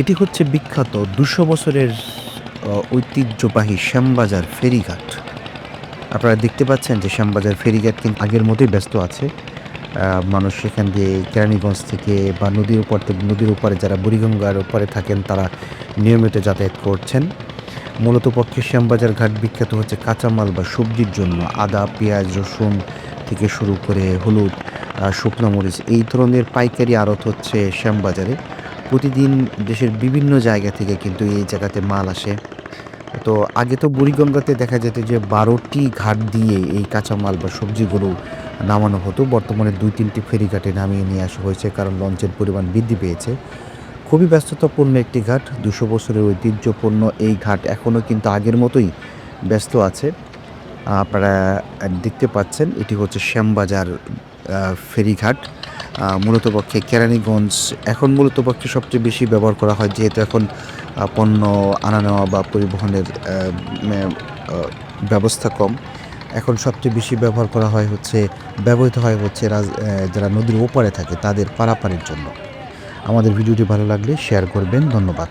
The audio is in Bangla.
এটি হচ্ছে বিখ্যাত ২০০ বছরের ঐতিহ্যবাহী শ্যামবাজার ফেরিঘাট। আপনারা দেখতে পাচ্ছেন যে শ্যামবাজার ফেরিঘাট কিন্তু আগের মতোই ব্যস্ত আছে। মানুষ সেখান দিয়ে কেরানীগঞ্জ থেকে বা নদীর ওপারে যারা বুড়িগঙ্গার ওপারে থাকেন তারা নিয়মিত যাতায়াত করছেন। মূলত পক্ষে শ্যামবাজার ঘাট বিখ্যাত হচ্ছে কাঁচামাল বা সবজির জন্য। আদা, পেঁয়াজ, রসুন থেকে শুরু করে হলুদ, শুকনো মরিচ এই ধরনের পাইকারি আড়ত হচ্ছে শ্যামবাজারে। প্রতিদিন দেশের বিভিন্ন জায়গা থেকে কিন্তু এই জায়গাতে মাল আসে। তো আগে তো বুড়িগঙ্গাতে দেখা যেত যে ১২টি ঘাট দিয়ে এই কাঁচামাল বা সবজিগুলো নামানো হতো। বর্তমানে ২-৩টি ফেরিঘাটে নামিয়ে নিয়ে আসা হয়েছে কারণ লঞ্চের পরিমাণ বৃদ্ধি পেয়েছে। খুবই ব্যস্ততাপূর্ণ একটি ঘাট। ২০০ বছরের ঐতিহ্যপূর্ণ এই ঘাট এখনও কিন্তু আগের মতোই ব্যস্ত আছে। আপনারা দেখতে পাচ্ছেন এটি হচ্ছে শ্যামবাজার আ ফেরিঘাট। মূলত পক্ষে কেরানীগঞ্জ এখন মূলত পক্ষে সবচেয়ে বেশি ব্যবহার করা হয় যেহেতু এখন পণ্য আনা-নেওয়া বা পরিবহনের মে আ ব্যবস্থা কম। এখন সবচেয়ে বেশি ব্যবহৃত হয় হচ্ছে যারা নদীর ওপারে থাকে তাদের পারাপারের জন্য। আমাদের ভিডিওটি ভালো লাগলে শেয়ার করবেন। ধন্যবাদ।